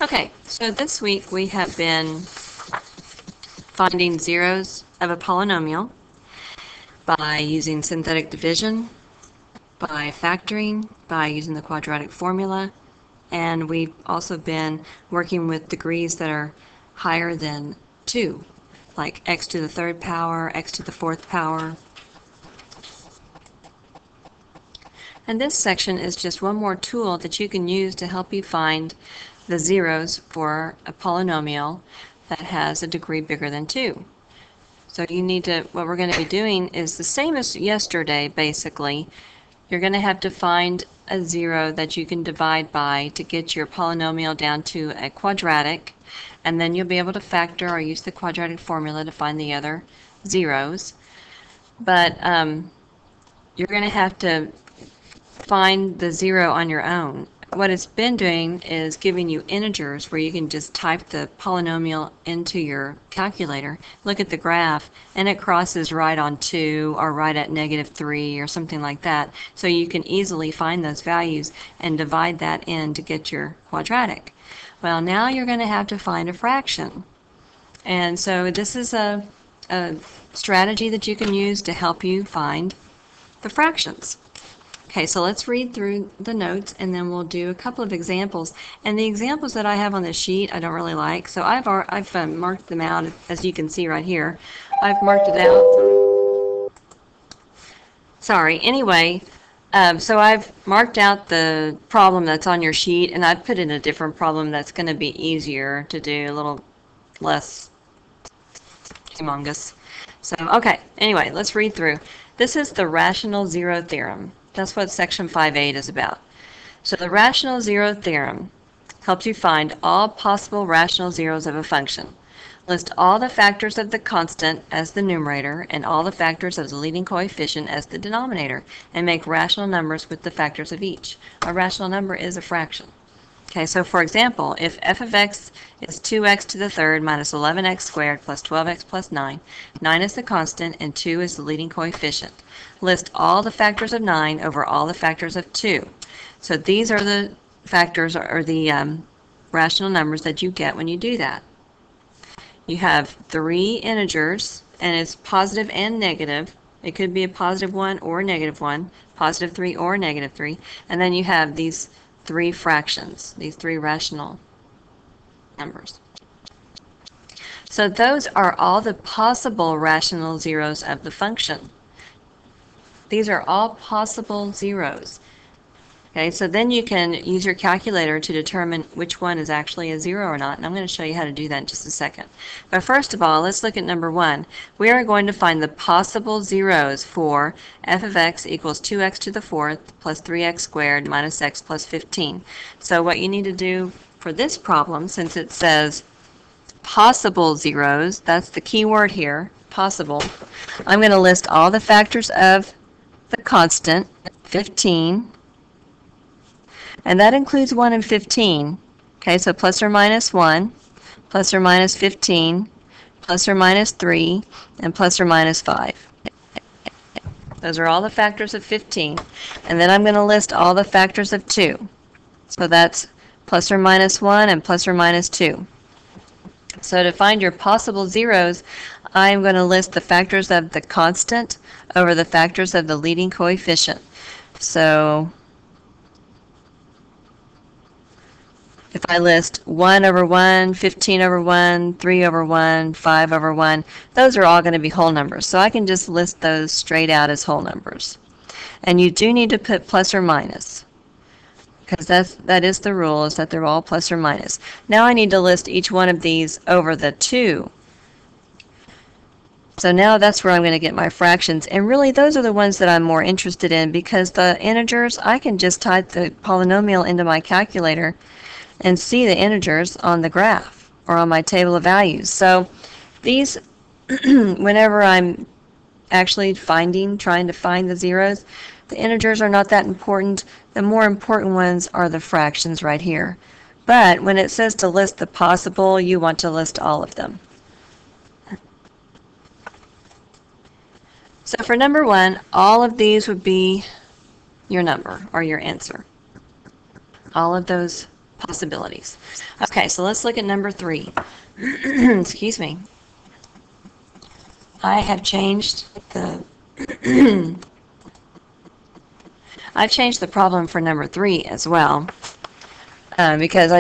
Okay, so this week we have been finding zeros of a polynomial by using synthetic division, by factoring, by using the quadratic formula, and we've also been working with degrees that are higher than 2, like x to the third power, x to the fourth power. And this section is just one more tool that you can use to help you find the zeros for a polynomial that has a degree bigger than 2. So you need to, what we're going to be doing is the same as yesterday, basically. You're going to have to find a zero that you can divide by to get your polynomial down to a quadratic, and then you'll be able to factor or use the quadratic formula to find the other zeros. But you're going to have to find the zero on your own. What it's been doing is giving you integers where you can just type the polynomial into your calculator, look at the graph, and it crosses right on 2 or right at -3 or something like that. So you can easily find those values and divide that in to get your quadratic. Well, now you're going to have to find a fraction. And so this is a strategy that you can use to help you find the fractions. Okay, so let's read through the notes and then we'll do a couple of examples. And the examples that I have on the sheet I don't really like, so I've marked them out, as you can see right here. I've marked it out. Sorry, anyway, so I've marked out the problem that's on your sheet and I've put in a different problem that's going to be easier to do, a little less humongous. So, okay, anyway, let's read through. This is the rational zero theorem. That's what section 5.8 is about. So the rational zero theorem helps you find all possible rational zeros of a function. List all the factors of the constant as the numerator and all the factors of the leading coefficient as the denominator, and make rational numbers with the factors of each. A rational number is a fraction. Okay, so for example, if f of x is 2x to the third minus 11x squared plus 12x plus 9, 9 is the constant and 2 is the leading coefficient. List all the factors of 9 over all the factors of 2. So these are the factors or the rational numbers that you get when you do that. You have 3 integers, and it's positive and negative. It could be a positive 1 or a negative 1, positive 3 or negative 3, and then you have these 3 fractions, these 3 rational numbers. So those are all the possible rational zeros of the function. These are all possible zeros. Okay, so then you can use your calculator to determine which one is actually a zero or not, and I'm going to show you how to do that in just a second. But first of all, let's look at number 1. We are going to find the possible zeros for f of x equals 2x to the fourth plus 3x squared minus x plus 15. So what you need to do for this problem, since it says possible zeros, that's the key word here, possible, I'm going to list all the factors of the constant, 15, and that includes 1 and 15. Okay, so plus or minus 1, plus or minus 15, plus or minus 3, and plus or minus 5. Those are all the factors of 15. And then I'm going to list all the factors of 2. So that's plus or minus 1 and plus or minus 2. So to find your possible zeros, I'm going to list the factors of the constant over the factors of the leading coefficient. So if I list 1 over 1, 15 over 1, 3 over 1, 5 over 1, those are all going to be whole numbers. So I can just list those straight out as whole numbers. And you do need to put plus or minus, because that is the rule, is that they're all plus or minus. Now I need to list each one of these over the 2. So now that's where I'm going to get my fractions. And really those are the ones that I'm more interested in, because the integers, I can just type the polynomial into my calculator and see the integers on the graph or on my table of values. So these, whenever I'm actually trying to find the zeros, the integers are not that important. The more important ones are the fractions right here. But when it says to list the possible, you want to list all of them. So for number 1, all of these would be your number or your answer. All of those possibilities. Okay, so let's look at number 3. Excuse me. I have changed the I've changed the problem for number 3 as well, because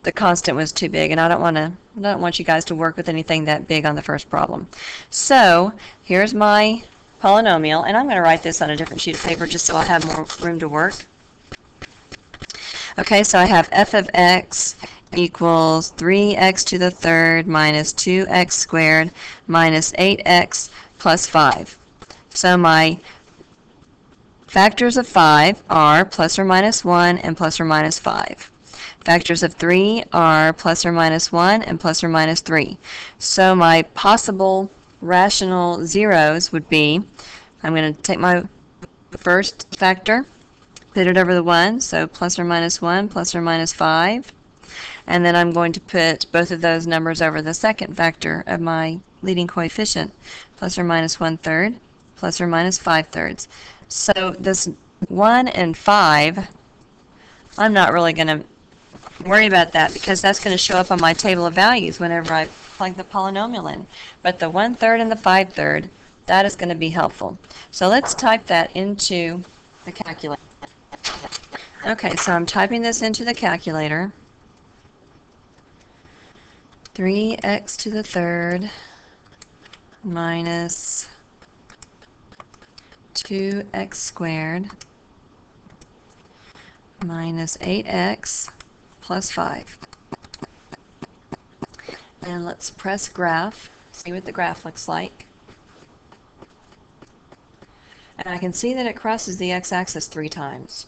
the constant was too big, and I don't want you guys to work with anything that big on the first problem. So here's my polynomial, and I'm going to write this on a different sheet of paper just so I'll have more room to work. Okay, so I have f of x equals 3x to the third minus 2x squared minus 8x plus 5. So my factors of 5 are plus or minus 1 and plus or minus 5. Factors of 3 are plus or minus 1 and plus or minus 3. So my possible rational zeros would be, I'm going to take my first factor, put it over the 1, so plus or minus 1, plus or minus 5. And then I'm going to put both of those numbers over the second factor of my leading coefficient, plus or minus 1/3, plus or minus 5/3. So this 1 and 5, I'm not really going to worry about that because that's going to show up on my table of values whenever I plug the polynomial in. But the 1/3 and the 5/3, that is going to be helpful. So let's type that into the calculator. Okay, so I'm typing this into the calculator. 3x to the third minus 2x squared minus 8x plus 5. And let's press graph, see what the graph looks like. And I can see that it crosses the x-axis 3 times.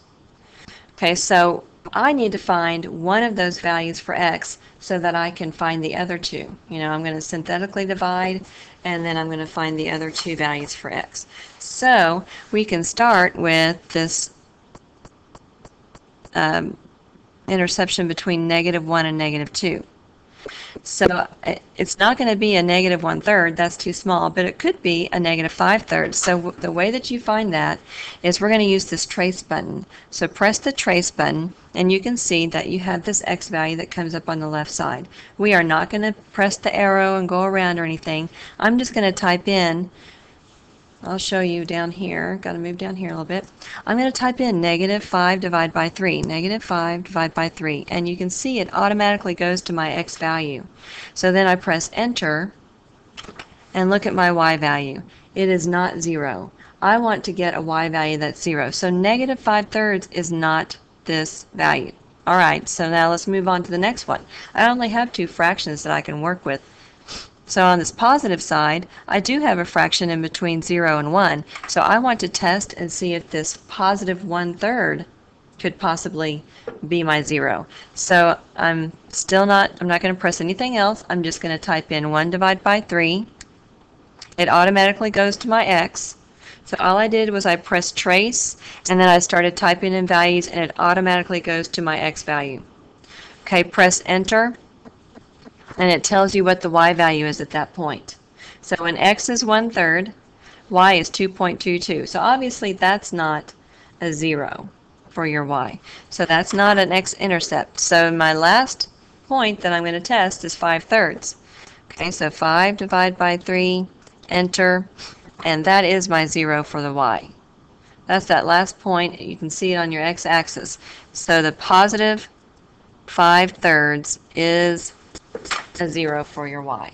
Okay, so I need to find one of those values for x so that I can find the other two. I'm going to synthetically divide, and then I'm going to find the other 2 values for x. So we can start with this interception between -1 and -2. So it's not going to be a -1/3, that's too small, but it could be a -5/3. So the way that you find that is we're going to use this trace button. So press the trace button, and you can see that you have this x value that comes up on the left side. We are not going to press the arrow and go around or anything. I'm just going to type in, I'll show you down here, got to move down here a little bit. I'm going to type in -5 divided by 3, -5 divided by 3, and you can see it automatically goes to my x value. So then I press enter and look at my y value. It is not 0. I want to get a y value that's 0. So -5/3 is not this value. Alright, so now let's move on to the next one. I only have 2 fractions that I can work with. So on this positive side, I do have a fraction in between 0 and 1, so I want to test and see if this positive 1/3 could possibly be my 0. So I'm not going to press anything else. I'm just going to type in 1 divided by 3. It automatically goes to my x. So all I did was I pressed trace, and then I started typing in values, and it automatically goes to my x value. Okay, press enter, and it tells you what the y value is at that point. So when x is 1/3, y is 2.22. So obviously that's not a 0 for your y. So that's not an x-intercept. So my last point that I'm going to test is 5/3. Okay, so 5 divided by 3, enter, and that is my 0 for the y. That's that last point. You can see it on your x-axis. So the positive 5/3 is a 0 for your y.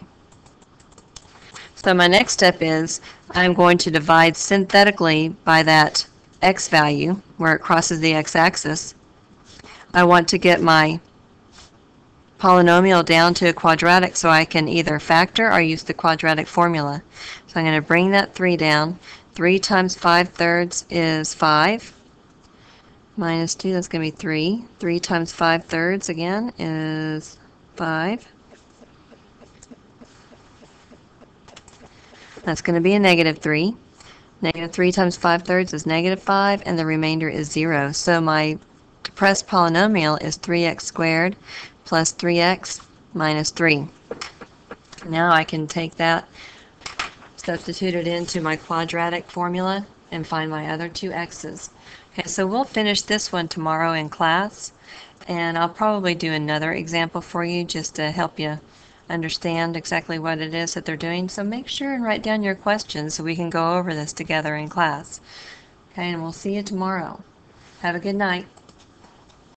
So my next step is I'm going to divide synthetically by that x value where it crosses the x-axis. I want to get my polynomial down to a quadratic so I can either factor or use the quadratic formula. So I'm going to bring that 3 down. 3 times 5/3 is 5. Minus 2, that's going to be 3. 3 times 5/3 again is 5. That's going to be a -3. -3 times 5/3 is -5, and the remainder is 0. So my depressed polynomial is 3x squared plus 3x minus 3. Now I can take that, substitute it into my quadratic formula, and find my other 2 x's. Okay, so we'll finish this one tomorrow in class, And I'll probably do another example for you just to help you understand exactly what it is that they're doing. So make sure and write down your questions so we can go over this together in class. Okay, and we'll see you tomorrow. Have a good night.